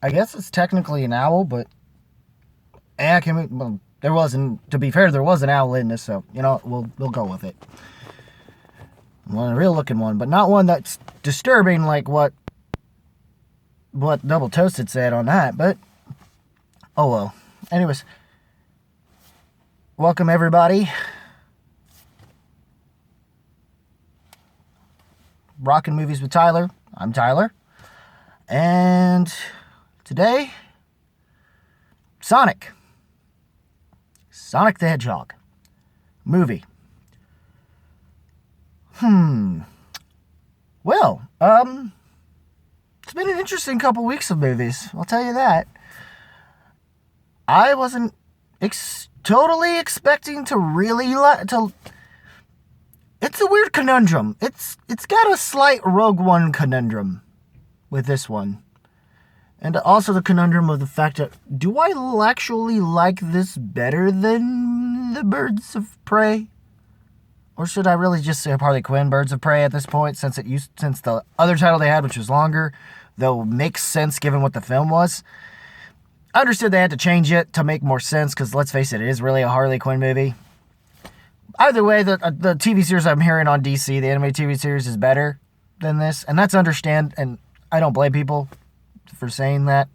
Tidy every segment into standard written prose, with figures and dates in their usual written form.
I guess it's technically an owl, but well, there wasn't. To be fair, there was an owl in this, so you know we'll go with it. One, a real looking one, but not one that's disturbing like what Double Toasted said on that. But oh well. Anyways, welcome everybody. Rockin' Movies with Tyler. I'm Tyler. And today, Sonic the Hedgehog movie. Well, it's been an interesting couple weeks of movies, I'll tell you that. I wasn't totally expecting to really it's a weird conundrum. It's got a slight Rogue One conundrum with this one. And also the conundrum of the fact that, do I actually like this better than the Birds of Prey? Or should I really just say Harley Quinn Birds of Prey at this point, since the other title they had, which was longer, though makes sense given what the film was. I understood they had to change it to make more sense, because let's face it is really a Harley Quinn movie. Either way, the TV series I'm hearing on DC, the animated TV series, is better than this, and that's understand, and I don't blame people for saying that.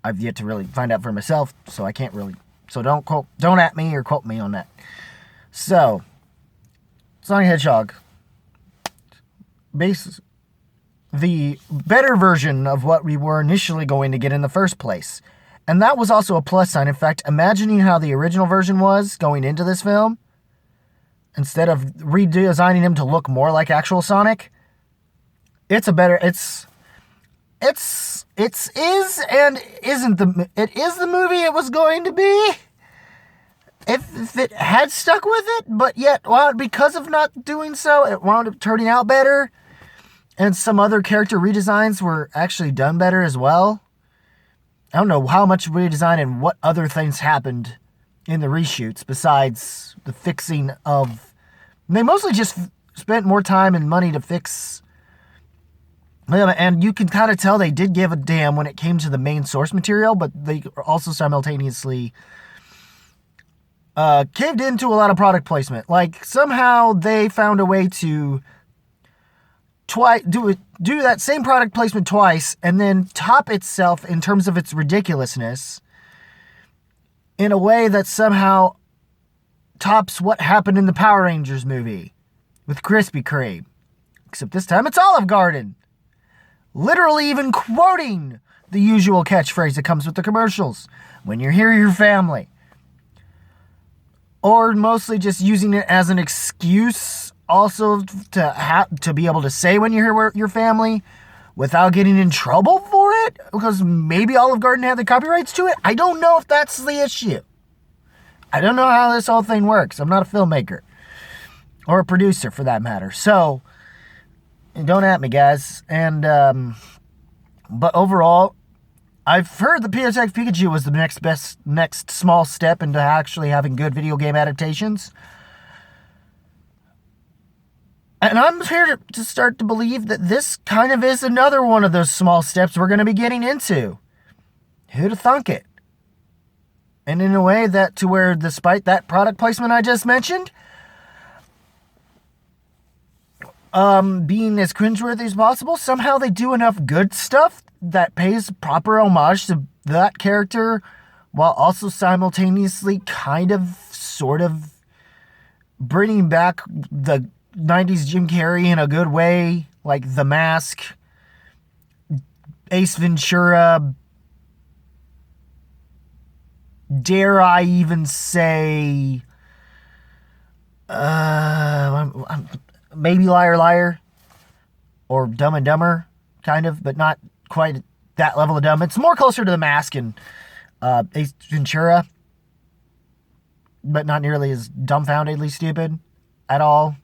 I've yet to really find out for myself, so I can't really, so don't at me or quote me on that. So, Sonic Hedgehog, the better version of what we were initially going to get in the first place. And that was also a plus sign. In fact, imagining how the original version was going into this film, instead of redesigning him to look more like actual Sonic, it is and isn't it is the movie it was going to be if it had stuck with it, but yet, well, because of not doing so, it wound up turning out better, and some other character redesigns were actually done better as well. I don't know how much redesign and what other things happened in the reshoots besides the fixing of... They mostly just spent more time and money to fix... And you can kind of tell they did give a damn when it came to the main source material, but they also simultaneously caved into a lot of product placement. Like, somehow they found a way to do that same product placement twice and then top itself in terms of its ridiculousness in a way that somehow tops what happened in the Power Rangers movie with Krispy Kreme. Except this time it's Olive Garden. Literally even quoting the usual catchphrase that comes with the commercials. When you're here, your family. Or mostly just using it as an excuse also to be able to say when you're here with your family without getting in trouble for it. Because maybe Olive Garden had the copyrights to it. I don't know if that's the issue. I don't know how this whole thing works. I'm not a filmmaker. Or a producer for that matter. So... don't at me, guys. And, but overall, I've heard the Detective Pikachu was the next small step into actually having good video game adaptations. And I'm here to start to believe that this kind of is another one of those small steps we're going to be getting into. Who'd have thunk it? And in a way that, to where, despite that product placement I just mentioned, being as cringeworthy as possible, somehow they do enough good stuff that pays proper homage to that character, while also simultaneously sort of bringing back the 90s Jim Carrey in a good way, like The Mask, Ace Ventura, dare I even say, maybe Liar Liar, or Dumb and Dumber, kind of, but not quite that level of dumb. It's more closer to The Mask and Ace Ventura, but not nearly as dumbfoundedly stupid at all.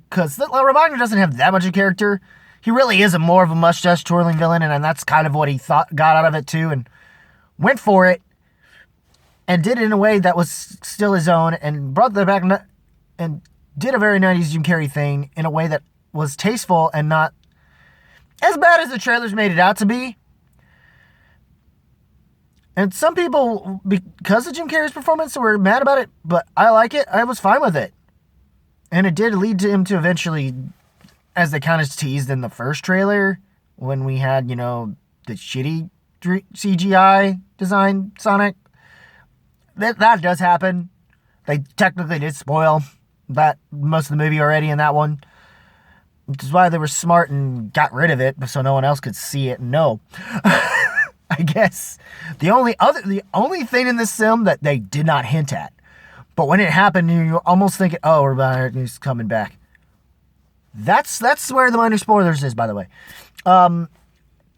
Because Robotnik doesn't have that much of a character. He really is more of a mustache-twirling villain, and that's kind of what he got out of it too, and went for it, and did it in a way that was still his own, and brought that back, and did a very 90s Jim Carrey thing in a way that was tasteful and not as bad as the trailers made it out to be. And some people, because of Jim Carrey's performance, were mad about it, but I like it. I was fine with it. And it did lead to him to eventually, as they kind of teased in the first trailer, when we had, the shitty CGI design Sonic. That does happen. They technically did spoil that most of the movie already in that one. Which is why they were smart and got rid of it, so no one else could see it and know. I guess. The only thing in this film that they did not hint at. But when it happened, you almost think, oh, he's coming back. That's where the minor spoilers is, by the way.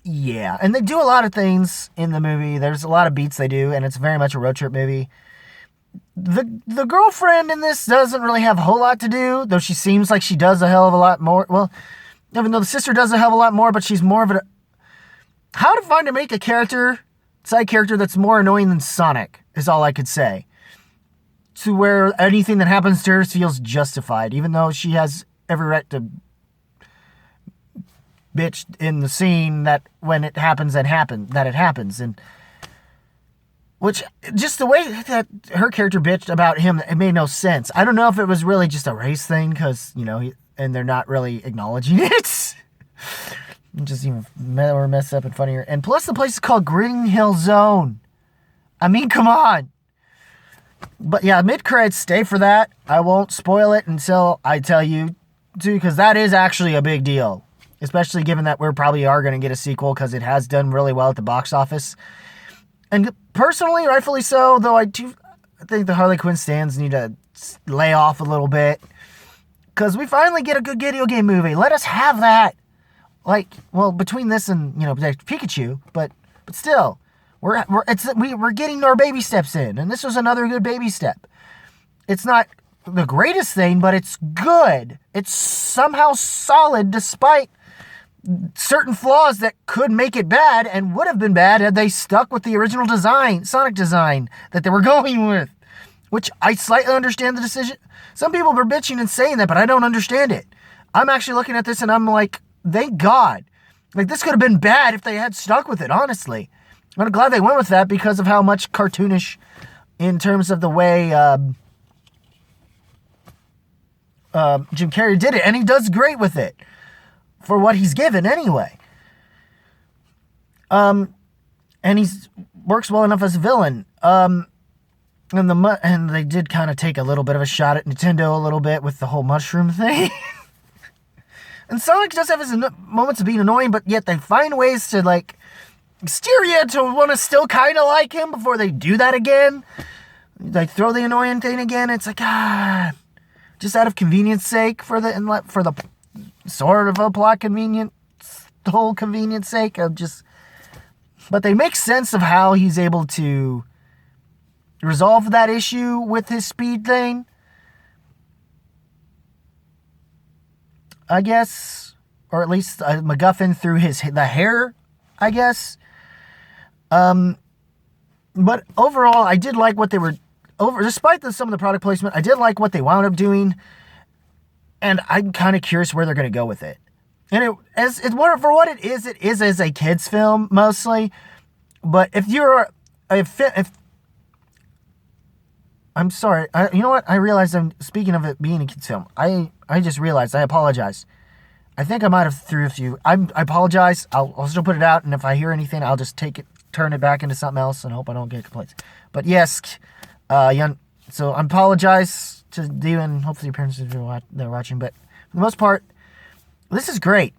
Yeah, and they do a lot of things in the movie. There's a lot of beats they do, and it's very much a road trip movie. The girlfriend in this doesn't really have a whole lot to do, though she seems like she does a hell of a lot more. Well, even though the sister does a hell of a lot more, but she's more of a... How to make a side character that's more annoying than Sonic, is all I could say. To where anything that happens to her feels justified, even though she has every right to bitch in the scene that when it happens, that it happens. And which, just the way that her character bitched about him, it made no sense. I don't know if it was really just a race thing, because, and they're not really acknowledging it. Just even more messed up and funnier. And plus the place is called Green Hill Zone. I mean, come on. But yeah, mid-credits, stay for that. I won't spoil it until I tell you to, because that is actually a big deal. Especially given that we probably are going to get a sequel, because it has done really well at the box office. And personally, rightfully so, though I think the Harley Quinn stans need to lay off a little bit. Because we finally get a good video game movie. Let us have that. Between this and, Pikachu, but still, we're getting our baby steps in, and this was another good baby step. It's not the greatest thing, but it's good. It's somehow solid despite certain flaws that could make it bad and would have been bad had they stuck with the original Sonic design that they were going with, which I slightly understand the decision. Some people were bitching and saying that, but I don't understand it. I'm actually looking at this and I'm like, thank God. This could have been bad if they had stuck with it, honestly. I'm glad they went with that because of how much cartoonish in terms of the way Jim Carrey did it. And he does great with it for what he's given anyway. And he works well enough as a villain. And they did kind of take a little bit of a shot at Nintendo a little bit with the whole mushroom thing. And Sonic does have his moments of being annoying, but yet they find ways to, steer you to want to still kind of like him before they do that again. They throw the annoying thing again. It's just out of convenience sake for the sort of a plot convenience, the whole convenience sake of just... But they make sense of how he's able to resolve that issue with his speed thing, I guess, or at least a MacGuffin through the hair, I guess. But overall, I did like what they were despite some of the product placement. I did like what they wound up doing, and I'm kind of curious where they're going to go with it. And for what it is as a kids film mostly. But if I'm sorry. You know what? I realized I'm speaking of it being a kid's film. I just realized. I apologize. I think I might have threw a few. I apologize. I'll still put it out, and if I hear anything, I'll just turn it back into something else, and hope I don't get complaints. But yes, so I apologize to you, and hopefully your parents are watching. But for the most part, this is great.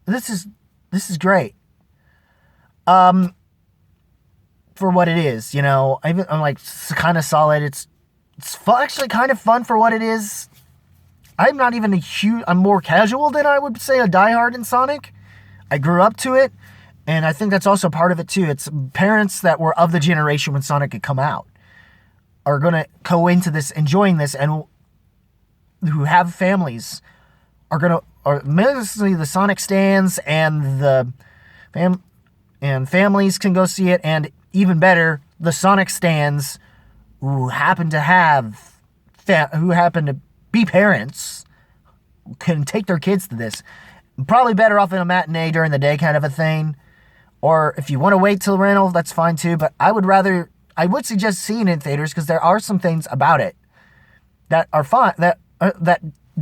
This is great. For what it is, I'm it's kind of solid. It's actually kind of fun for what it is. I'm not even I'm more casual than I would say a diehard in Sonic. I grew up to it, and I think that's also part of it too. It's parents that were of the generation when Sonic had come out are going to go into this enjoying this, and who have families are mostly the Sonic stands and the families can go see it, and even better, the Sonic stands who happen to be parents can take their kids to this. Probably better off in a matinee during the day kind of a thing, Or if you want to wait till rental, that's fine too. But I would suggest seeing it in theaters because there are some things about it that are fun, that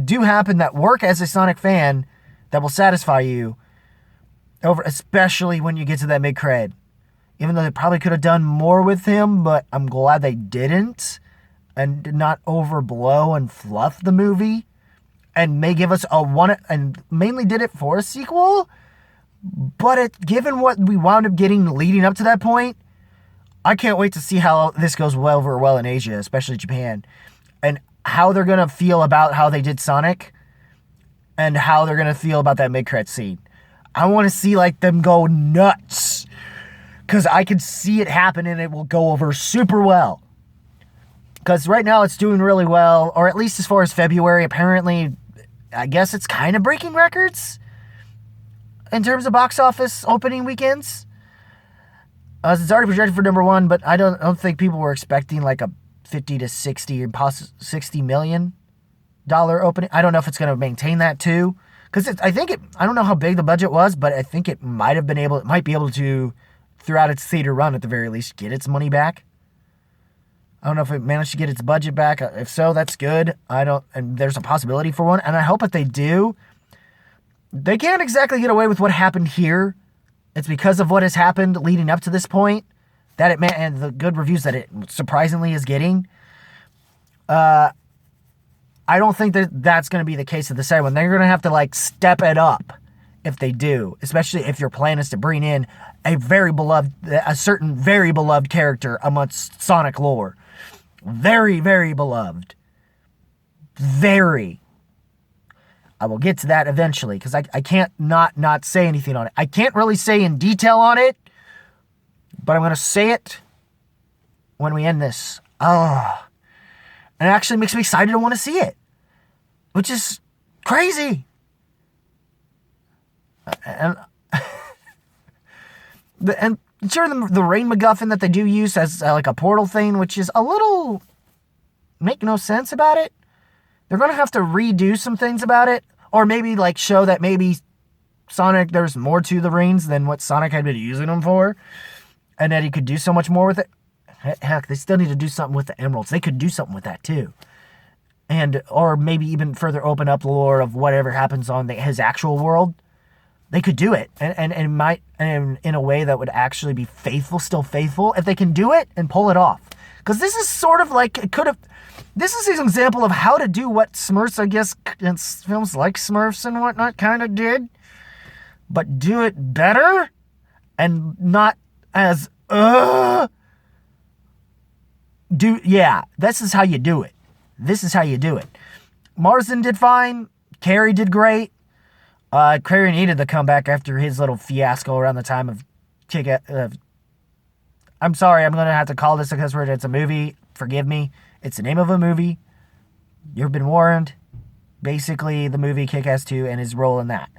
do happen, that work as a Sonic fan, that will satisfy you, especially when you get to that mid-cred. Even though they probably could have done more with him, but I'm glad they didn't, and did not overblow and fluff the movie, and may give us and mainly did it for a sequel. But given what we wound up getting leading up to that point, I can't wait to see how this goes over well in Asia, especially Japan, and how they're going to feel about how they did Sonic, and how they're going to feel about that mid-credit scene. I want to see them go nuts, because I can see it happen, and it will go over super well. Because right now it's doing really well, or at least as far as February, apparently, I guess it's kind of breaking records in terms of box office opening weekends. It's already projected for number one, but I don't think people were expecting a 50 to 60 or possibly $60 million opening. I don't know if it's going to maintain that too, because I don't know how big the budget was, but I think it might be able to, throughout its theater run at the very least, get its money back. I don't know if it managed to get its budget back. If so, that's good. And there's a possibility for one, and I hope if they do, they can't exactly get away with what happened here. It's because of what has happened leading up to this point and the good reviews that it surprisingly is getting. I don't think that's going to be the case of the second one. They're going to have to step it up if they do, especially if your plan is to bring in a certain very beloved character amongst Sonic lore. Very, very beloved. Very. I will get to that eventually, because I can't not say anything on it. I can't really say in detail on it, but I'm going to say it when we end this. Oh. And it actually makes me excited to want to see it, which is crazy. And sure, the rain MacGuffin that they do use as a portal thing, which is a little make no sense about it. They're going to have to redo some things about it, or maybe show that maybe Sonic, there's more to the rings than what Sonic had been using them for, and that he could do so much more with it. Heck, they still need to do something with the emeralds. They could do something with that too. Or maybe even further open up the lore of whatever happens on his actual world. They could do it, and in a way that would actually be still faithful, if they can do it and pull it off. Because this is sort of this is an example of how to do what Smurfs, I guess, in films like Smurfs and whatnot kind of did, but do it better, and not as, this is how you do it. This is how you do it. Marsden did fine. Carrie did great. Carrie needed the comeback after his little fiasco around the time of I'm sorry, I'm going to have to call this a cuss word. It's a movie. Forgive me. It's the name of a movie. You've been warned. Basically, the movie Kick-Ass 2 and his role in that.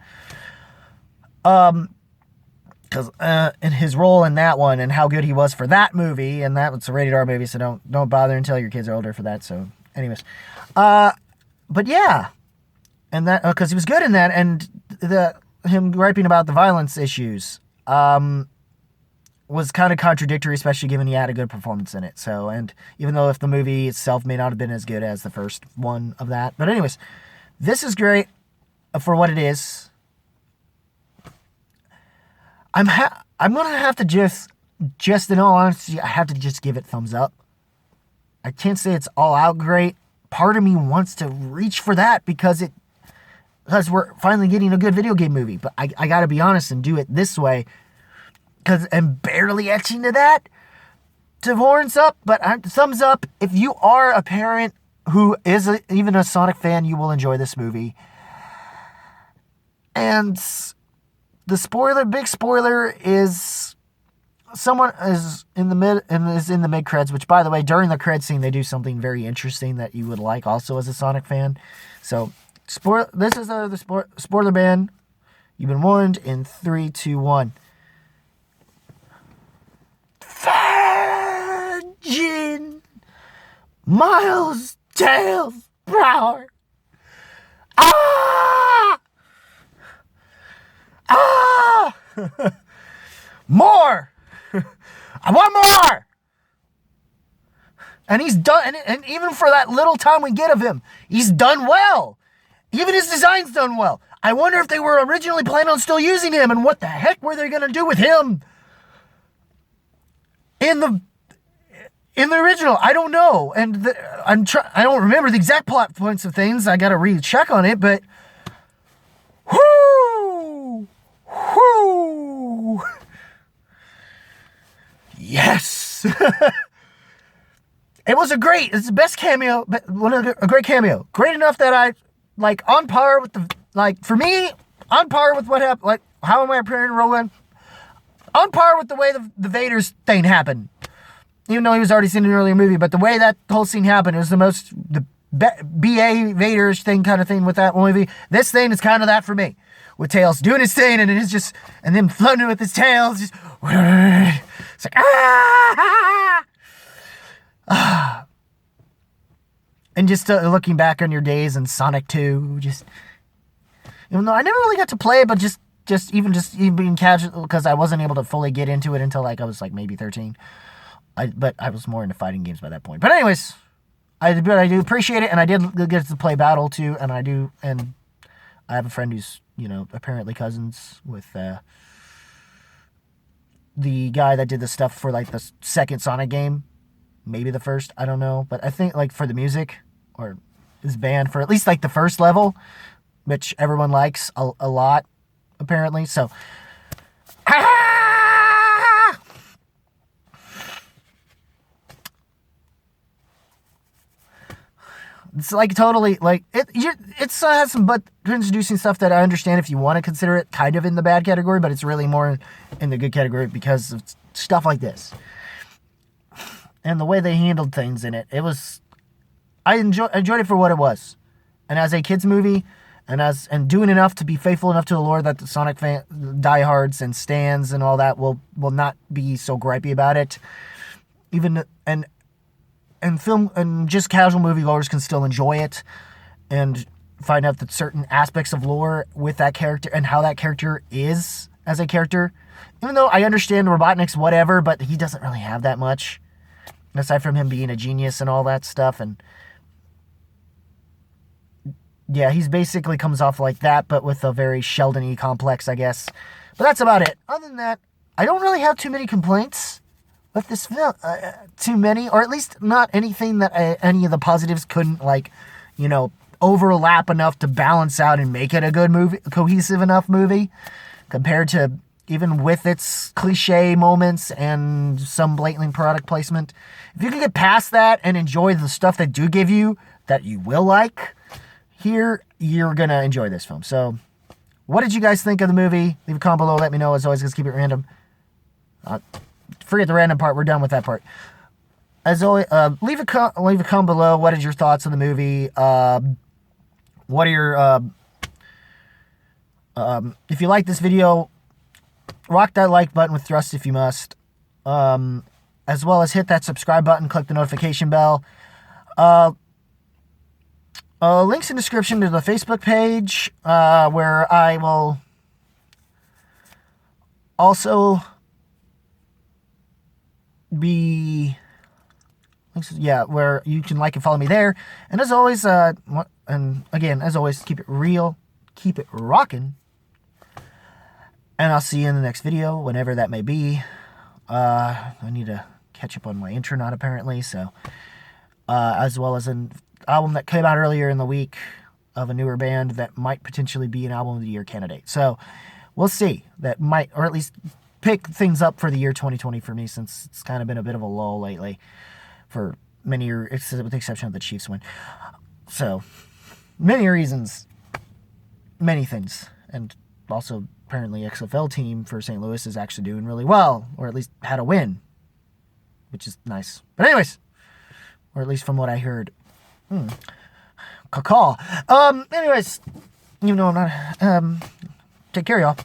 Because in his role in that one and how good he was for that movie, and that was a rated R movie, so don't bother until your kids are older for that. So, anyways, but yeah, and that because he was good in that, and him griping about the violence issues was kind of contradictory, especially given he had a good performance in it. So, and even though if the movie itself may not have been as good as the first one of that, but anyways, this is great for what it is. I'm gonna have to just in all honesty, I have to just give it thumbs up. I can't say it's all out great. Part of me wants to reach for that because we're finally getting a good video game movie. But I gotta be honest and do it this way, because I'm barely etching to that. To horns up, but thumbs up. If you are a parent who is even a Sonic fan, you will enjoy this movie. And the big spoiler is someone is in the mid creds, which, by the way, during the cred scene, they do something very interesting that you would like also as a Sonic fan. So, this is the spoiler ban. You've been warned in 3, 2, 1. Virgin Miles Tails Brower. Ah! More! I want more! And he's done, and even for that little time we get of him, he's done well. Even his design's done well. I wonder if they were originally planning on still using him, and what the heck were they going to do with him in the original? I don't know, and I don't remember the exact plot points of things. I got to recheck on it, but whoo, yes. It's the best cameo, a great cameo. Great enough that I, on par with for me, on par with what happened, how am I appearing in Rogue One? On par with the way the Vader's thing happened. Even though he was already seen in an earlier movie, but the way that whole scene happened, it was the B.A. Vader-ish thing kind of thing with that movie. This thing is kind of that for me. With Tails doing his thing, and it is just, and then floating with his tails, just, it's like, and just looking back on your days in Sonic 2, just, even though I never really got to play, but just even being casual, because I wasn't able to fully get into it until I was maybe 13. But I was more into fighting games by that point. But anyways, I do appreciate it, and I did get to play Battle too, and I have a friend who's, apparently cousins with the guy that did the stuff for the second Sonic game. Maybe the first, I don't know. But I think for the music, or is banned for at least the first level, which everyone likes a lot, apparently. So, it's totally it's has some but introducing stuff that I understand if you want to consider it kind of in the bad category, but it's really more in the good category because of stuff like this and the way they handled things in it. I enjoyed it for what it was, and as a kids movie, and doing enough to be faithful enough to the lore that the Sonic diehards and stans and all that will not be so gripey about it. Even and film and just casual moviegoers can still enjoy it and find out that certain aspects of lore with that character and how that character is as a character. Even though I understand Robotnik's whatever, but he doesn't really have that much aside from him being a genius and all that stuff. And yeah, he's basically comes off like that, but with a very Sheldon-y complex, I guess. But that's about it. Other than that, I don't really have too many complaints with this film, too many, or at least not anything that any of the positives couldn't overlap enough to balance out and make it a good movie, cohesive enough movie, compared to even with its cliche moments and some blatant product placement. If you can get past that and enjoy the stuff they do give you that you will like, here you're gonna enjoy this film. So, what did you guys think of the movie? Leave a comment below. Let me know. As always, let's keep it random. Forget the random part. We're done with that part. As always, leave a comment below. What is your thoughts on the movie? What are your if you like this video, rock that like button with thrust if you must. As well as hit that subscribe button. Click the notification bell. Links in the description to the Facebook page, where I will also be, where you can like and follow me there. And as always, and again, as always, keep it real, keep it rocking, and I'll see you in the next video, whenever that may be. I need to catch up on my intronaut, apparently, so, as well as an album that came out earlier in the week of a newer band that might potentially be an album of the year candidate. So, we'll see. That might, or at least pick things up for the year 2020 for me, since it's kind of been a bit of a lull lately for many years, with the exception of the Chiefs win. So, many reasons, many things, and also apparently XFL team for St. Louis is actually doing really well, or at least had a win, which is nice. But anyways, or at least from what I heard. Caw. Anyways, I'm not, take care, y'all.